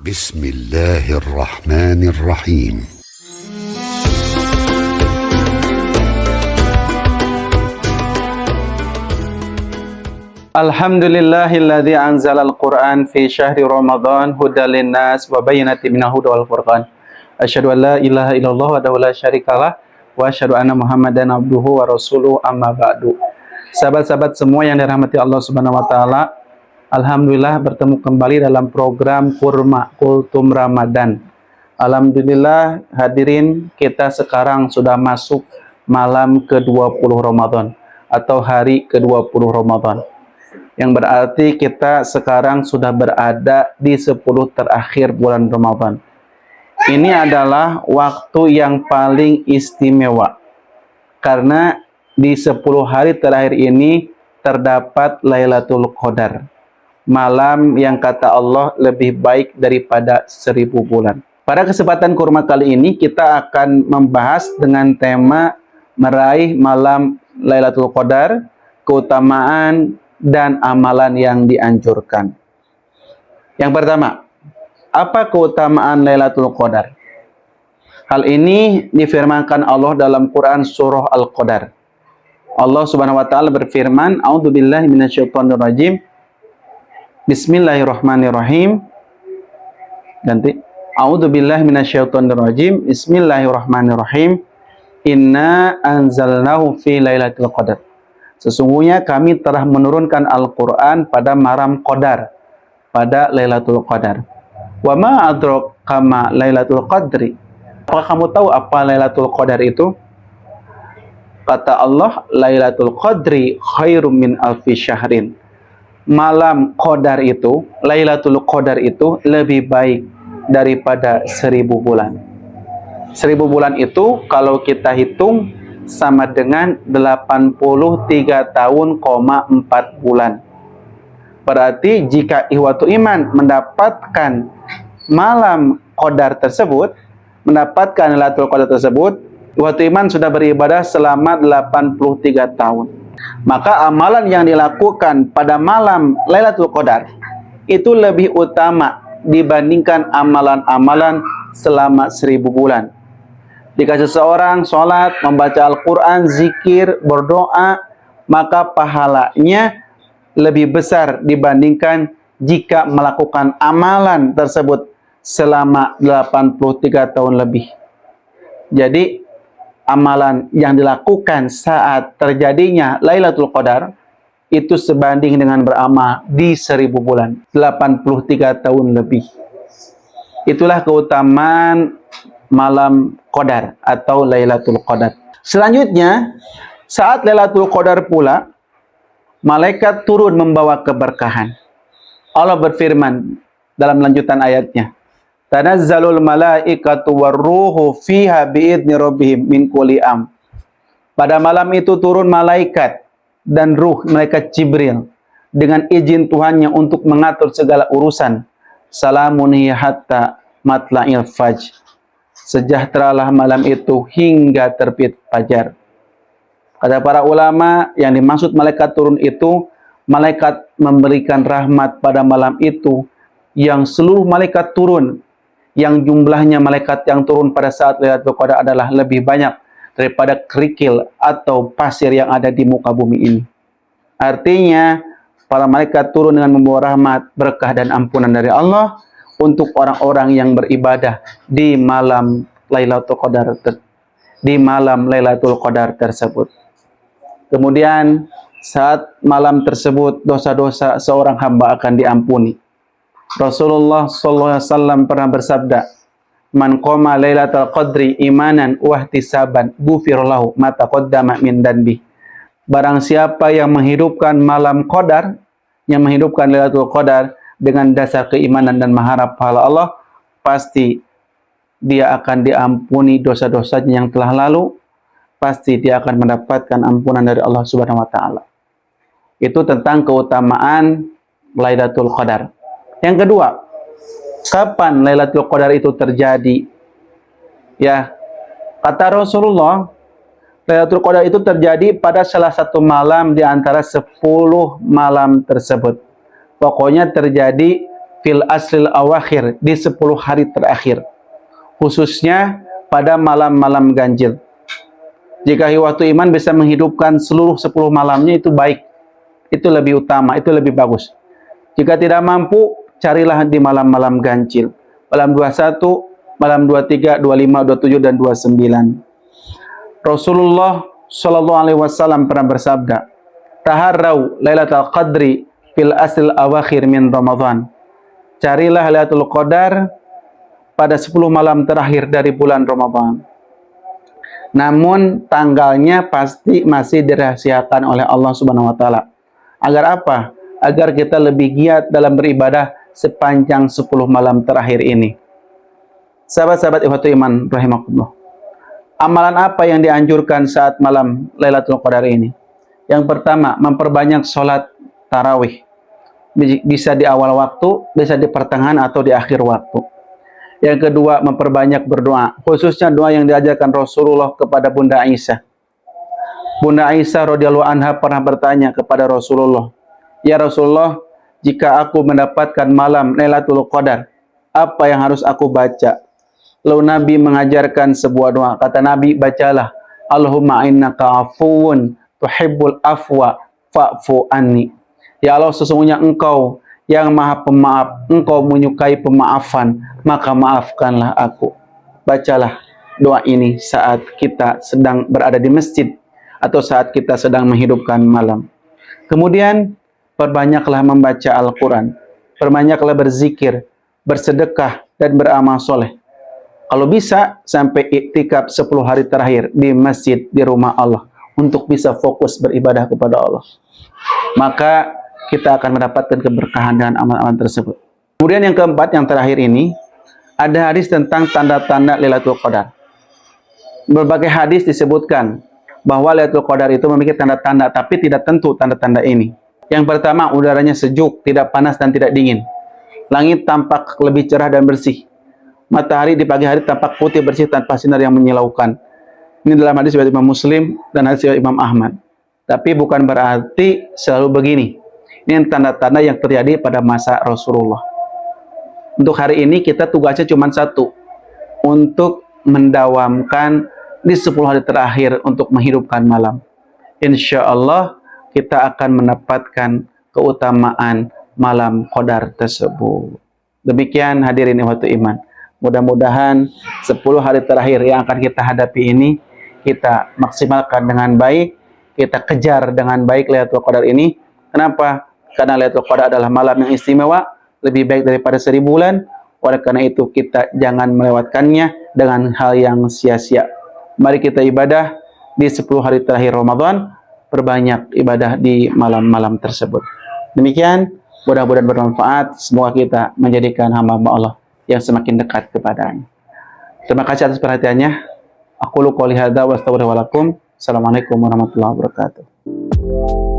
بسم الله الرحمن الرحيم. Alhamdulillahilladzi anzalal Qur'an fi syahri Ramadan hudal linnas wa bayyinatin minal huda wal furqan. Asyhadu an la ilaha illallah wa la syarikalah wa asyhadu anna Muhammadan abduhu wa rasuluhu amma ba'du. Sahabat-sahabat semua yang dirahmati Allah Subhanahu wa taala, alhamdulillah bertemu kembali dalam program Kurma Kultum Ramadan. Alhamdulillah hadirin, kita sekarang sudah masuk malam ke-20 Ramadan atau hari ke-20 Ramadan. Yang berarti kita sekarang sudah berada di 10 terakhir bulan Ramadan. Ini adalah waktu yang paling istimewa. Karena di 10 hari terakhir ini terdapat Lailatul Qadar. Malam yang kata Allah lebih baik daripada 1000 bulan. Pada kesempatan kurma kali ini kita akan membahas dengan tema meraih malam Lailatul Qadar, keutamaan dan amalan yang dianjurkan. Yang pertama, apa keutamaan Lailatul Qadar? Hal ini difirmankan Allah dalam Quran surah Al-Qadar. Allah Subhanahu wa taala berfirman, "A'udzubillahi minasyaitonirrajim. Bismillahirrahmanirrahim." Ganti. "A'udzubillahi minasyaitonirrajim. Bismillahirrahmanirrahim. Inna anzalnahu fi Lailatul Qadar." Sesungguhnya kami telah menurunkan Al-Quran pada malam Qadar, pada Lailatul Qadar. Wa ma adraka ma Lailatul Qadri. Apakah kamu tahu apa Lailatul Qadar itu? Kata Allah, Lailatul Qadri khairum min alfi syahrin. Malam Qadar itu, Lailatul Qadar itu lebih baik daripada 1000 bulan. 1000 bulan itu kalau kita hitung sama dengan 83 tahun, 4 bulan. Berarti jika ikhwatu iman mendapatkan malam Qadar tersebut, mendapatkan Lailatul Qadar tersebut, ikhwatu iman sudah beribadah selama 83 tahun. Maka amalan yang dilakukan pada malam Lailatul Qadar itu lebih utama dibandingkan amalan-amalan selama 1000 bulan. Jika seseorang sholat, membaca Al-Quran, zikir, berdoa, maka pahalanya lebih besar dibandingkan jika melakukan amalan tersebut selama 83 tahun lebih. Jadi, amalan yang dilakukan saat terjadinya Lailatul Qadar itu sebanding dengan beramal di 1000 bulan, 83 tahun lebih. Itulah keutamaan malam Qadar atau Lailatul Qadar. Selanjutnya, saat Lailatul Qadar pula, malaikat turun membawa keberkahan. Allah berfirman dalam lanjutan ayatnya, "Tanazzalul malaikatu warruhu fiha biidzni rabbihim min kulli am." Pada malam itu turun malaikat dan ruh, malaikat Jibril, dengan izin Tuhannya untuk mengatur segala urusan. Salamun hiya hatta matla'il fajr. Sejahteralah malam itu hingga terbit fajar. Kata para ulama, yang dimaksud malaikat turun itu, malaikat memberikan rahmat pada malam itu, yang seluruh malaikat turun, yang jumlahnya malaikat yang turun pada saat Lailatul Qadar adalah lebih banyak daripada kerikil atau pasir yang ada di muka bumi ini. Artinya, para malaikat turun dengan membawa rahmat, berkah dan ampunan dari Allah untuk orang-orang yang beribadah di malam Lailatul Qadar, di malam Lailatul Qadar tersebut. Kemudian saat malam tersebut dosa-dosa seorang hamba akan diampuni. Rasulullah SAW pernah bersabda, "Man qama Lailatul Qadri imanan wa ihtisaban ghufira lahu ma taqaddama min danbi." Barang siapa yang menghidupkan malam Qadar, yang menghidupkan Lailatul Qadar dengan dasar keimanan dan mengharap pahala Allah, pasti dia akan diampuni dosa-dosanya yang telah lalu, pasti dia akan mendapatkan ampunan dari Allah Subhanahu wa taala. Itu tentang keutamaan Lailatul Qadar. Yang kedua, kapan Lailatul Qadar itu terjadi? Ya, kata Rasulullah, Lailatul Qadar itu terjadi pada salah satu malam di antara 10 malam tersebut. Pokoknya terjadi fil asril awakhir, di 10 hari terakhir, khususnya pada malam-malam ganjil. Jika Hiwatul Iman bisa menghidupkan seluruh 10 malamnya, itu baik, itu lebih utama, itu lebih bagus. Jika tidak mampu, carilah di malam-malam ganjil, malam 21, malam 23, 25, 27, dan 29. Rasulullah Shallallahu Alaihi Wasallam pernah bersabda, taharrau Lailatul Qadri fil asril awakhir min Ramadan. Carilah Lailatul Qadar pada 10 malam terakhir dari bulan Ramadan. Namun tanggalnya pasti masih dirahasiakan oleh Allah Subhanahu wa taala. Agar apa? Agar kita lebih giat dalam beribadah sepanjang 10 malam terakhir ini. Sahabat-sahabat Ikhwatul Iman rahimakumullah. Amalan apa yang dianjurkan saat malam Lailatul Qadar ini? Yang pertama, memperbanyak sholat tarawih. Bisa di awal waktu, bisa di pertengahan atau di akhir waktu. Yang kedua, memperbanyak berdoa, khususnya doa yang diajarkan Rasulullah kepada Bunda Aisyah. Bunda Aisyah radhiyallahu anha pernah bertanya kepada Rasulullah, "Ya Rasulullah, jika aku mendapatkan malam Lailatul Qadar, apa yang harus aku baca?" Lalu Nabi mengajarkan sebuah doa. Kata Nabi, bacalah, Allahumma innaka afuwun tuhibbul afwa fa'fu anni. Ya Allah, sesungguhnya Engkau yang Maha Pemaaf, Engkau menyukai pemaafan, maka maafkanlah aku. Bacalah doa ini saat kita sedang berada di masjid atau saat kita sedang menghidupkan malam. Kemudian perbanyaklah membaca Al-Quran, perbanyaklah berzikir, bersedekah, dan beramal soleh. Kalau bisa sampai iktikaf 10 hari terakhir di masjid, di rumah Allah, untuk bisa fokus beribadah kepada Allah, maka kita akan mendapatkan keberkahan dengan amal-amal tersebut. Kemudian yang keempat, yang terakhir ini, ada hadis tentang tanda-tanda Lailatul Qadar. Berbagai hadis disebutkan bahwa Lailatul Qadar itu memiliki tanda-tanda, tapi tidak tentu tanda-tanda ini. Yang pertama, udaranya sejuk, tidak panas dan tidak dingin. Langit tampak lebih cerah dan bersih. Matahari di pagi hari tampak putih bersih tanpa sinar yang menyilaukan. Ini dalam hadis riwayat Imam Muslim dan hadis riwayat Imam Ahmad. Tapi bukan berarti selalu begini. Ini tanda-tanda yang terjadi pada masa Rasulullah. Untuk hari ini kita tugasnya cuma satu, untuk mendawamkan di 10 hari terakhir untuk menghidupkan malam. Insya Allah kita akan mendapatkan keutamaan malam Qadar tersebut. Demikian hadirin Ikhwatul Iman. Mudah-mudahan 10 hari terakhir yang akan kita hadapi ini kita maksimalkan dengan baik, kita kejar dengan baik Lailatul Qadar ini. Kenapa? Karena Lailatul Qadar adalah malam yang istimewa, lebih baik daripada 1000 bulan. Oleh karena itu kita jangan melewatkannya dengan hal yang sia-sia. Mari kita ibadah di 10 hari terakhir Ramadan, perbanyak ibadah di malam-malam tersebut. Demikian, mudah-mudahan bermanfaat. Semoga kita menjadikan hamba Allah yang semakin dekat kepadanya. Terima kasih atas perhatiannya. Aku qouli hadza wa astaghfirullaha wa lakum. Assalamualaikum warahmatullahi wabarakatuh.